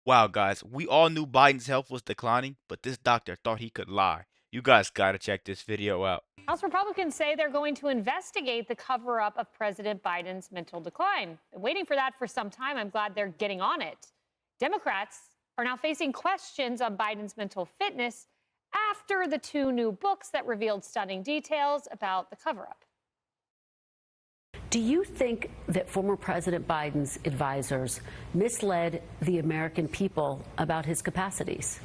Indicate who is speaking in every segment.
Speaker 1: Wow, guys, we all knew Biden's health was declining, but this doctor thought he could lie. You guys gotta check this video out.
Speaker 2: House Republicans say they're going to investigate the cover up of President Biden's mental decline. Been waiting for that for some time. I'm glad they're getting on it. Democrats are now facing questions on Biden's mental fitness after the two new books that revealed stunning details about the cover up.
Speaker 3: Do you think that former President Biden's advisors misled the American people about his capacities?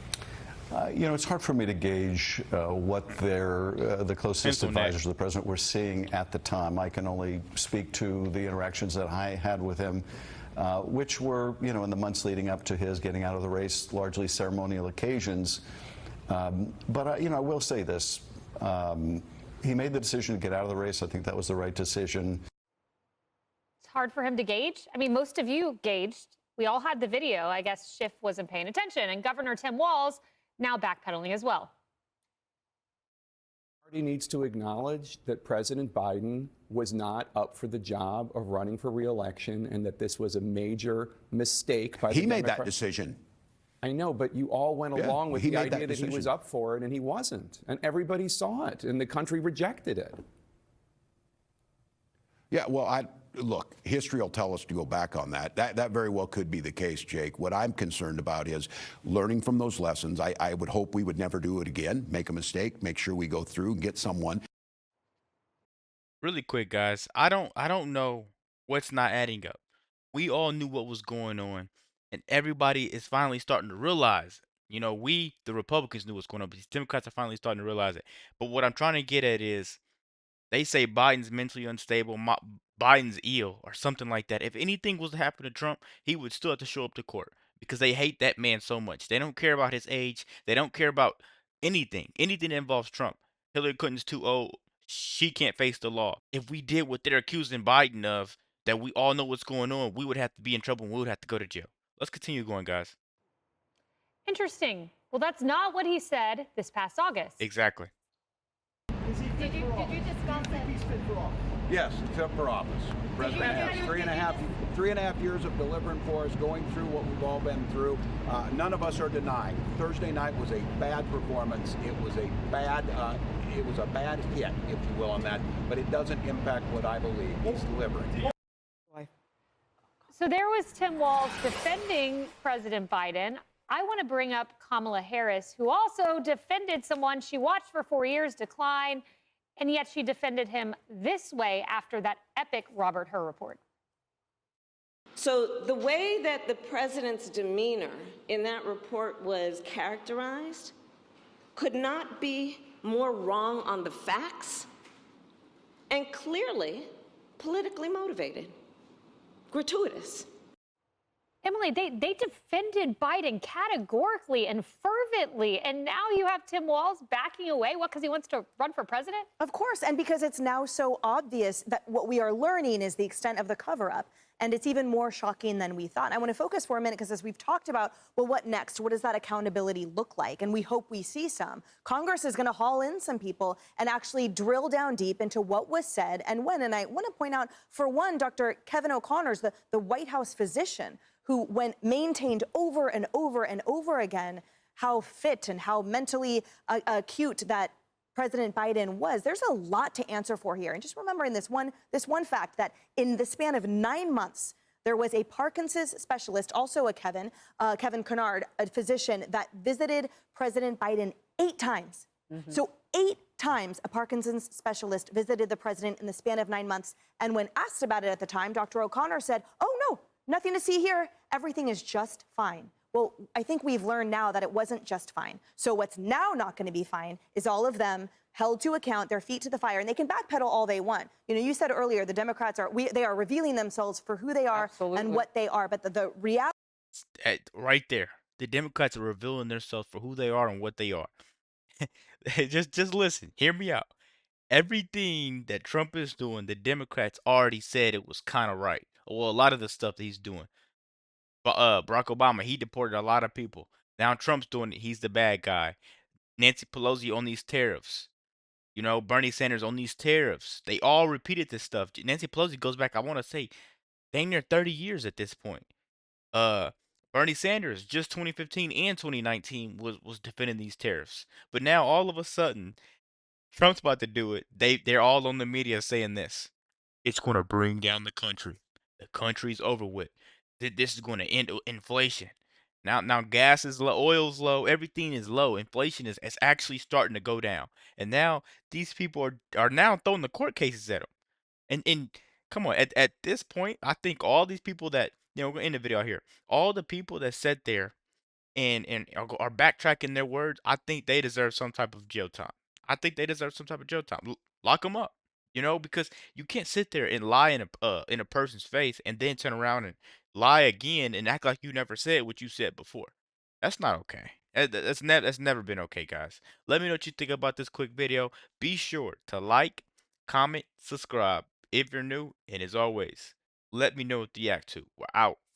Speaker 4: It's hard for me to gauge what the closest advisors of the president were seeing at the time. I can only speak to the interactions that I had with him, which were, in the months leading up to his getting out of the race, largely ceremonial occasions. But I will say this. He made the decision to get out of the race. I think that was the right decision.
Speaker 2: It's hard for him to gauge. I mean, most of you gauged. We all had the video. I guess Schiff wasn't paying attention. And Governor Tim Walz now backpedaling as well.
Speaker 5: The party needs to acknowledge that President Biden was not up for the job of running for re-election and that this was a major mistake by the
Speaker 6: He made
Speaker 5: Democrats.
Speaker 6: that decision.
Speaker 5: I know, but you all went along with
Speaker 6: he
Speaker 5: the
Speaker 6: made that
Speaker 5: idea that he was
Speaker 6: decision.
Speaker 5: up for it, and he wasn't. And everybody saw it, and the country rejected it.
Speaker 6: Yeah, well, look, history will tell us to go back on that. That very well could be the case, Jake. What I'm concerned about is learning from those lessons. I would hope we would never do it again, make a mistake, make sure we go through and get someone.
Speaker 1: Really quick, guys. I don't know what's not adding up. We all knew what was going on, and everybody is finally starting to realize. We, the Republicans, knew what's going on, but these Democrats are finally starting to realize it. But what I'm trying to get at is they say Biden's mentally unstable, Biden's ill, or something like that. If anything was to happen to Trump, he would still have to show up to court because they hate that man so much. They don't care about his age. They don't care about anything that involves Trump. Hillary Clinton's too old. She can't face the law. If we did what they're accusing Biden of, that we all know what's going on, we would have to be in trouble and we would have to go to jail. Let's continue going, guys.
Speaker 2: Interesting. Well, that's not what he said this past August.
Speaker 1: Exactly.
Speaker 7: Did you discuss it?
Speaker 8: Yes, fit for office. President has three and a half years of delivering for us, going through what we've all been through. None of us are denying. Thursday night was a bad performance. It was a bad hit, if you will, on that. But it doesn't impact what I believe he's delivering.
Speaker 2: So there was Tim Walz defending President Biden. I want to bring up Kamala Harris, who also defended someone she watched for 4 years decline, and yet she defended him this way after that epic Robert Hur report.
Speaker 9: So the way that the president's demeanor in that report was characterized could not be more wrong on the facts and clearly politically motivated, gratuitous.
Speaker 2: Emily, they defended Biden categorically and fervently, and now you have Tim Walz backing away. What, because he wants to run for president?
Speaker 10: Of course, and because it's now so obvious that what we are learning is the extent of the cover-up, and it's even more shocking than we thought. I want to focus for a minute because as we've talked about, well, what next? What does that accountability look like? And we hope we see some. Congress is going to haul in some people and actually drill down deep into what was said and when. And I want to point out, for one, Dr. Kevin O'Connor's the White House physician, who maintained over and over and over again how fit and how mentally acute that President Biden was. There's a lot to answer for here. And just remembering this one fact, that in the span of 9 months, there was a Parkinson's specialist, also a Kevin Kennard, a physician, that visited President Biden 8 times. So 8 times a Parkinson's specialist visited the president in the span of 9 months. And when asked about it at the time, Dr. O'Connor said, "Oh, no, nothing to see here. Everything is just fine." Well, I think we've learned now that it wasn't just fine. So what's now not going to be fine is all of them held to account, their feet to the fire, and they can backpedal all they want. You said earlier the Democrats they are revealing themselves for who they are and what they are. But the reality
Speaker 1: Right there, the Democrats are revealing themselves for who they are and what they are. just listen, hear me out. Everything that Trump is doing, the Democrats already said it was kind of right. Well, a lot of the stuff that he's doing. But Barack Obama, he deported a lot of people. Now Trump's doing it. He's the bad guy. Nancy Pelosi on these tariffs. Bernie Sanders on these tariffs. They all repeated this stuff. Nancy Pelosi goes back, I want to say, dang near 30 years at this point. Barack Bernie Sanders, just 2015 and 2019, was defending these tariffs. But now all of a sudden, Trump's about to do it. They're all on the media saying this. It's going to bring down the country. The country's over with. This is going to end inflation. Now gas is low, oil's low, everything is low. Inflation is actually starting to go down. And now these people are now throwing the court cases at them. And come on, at this point, I think all these people that we're gonna end the video out here. All the people that sat there and are backtracking their words, I think they deserve some type of jail time. I think they deserve some type of jail time. Lock them up, because you can't sit there and lie in a person's face and then turn around and lie again and act like you never said what you said before. That's not okay. That's never been okay, guys. Let me know what you think about this quick video. Be sure to like, comment, subscribe if you're new, and as always, let me know what to react to. We're out.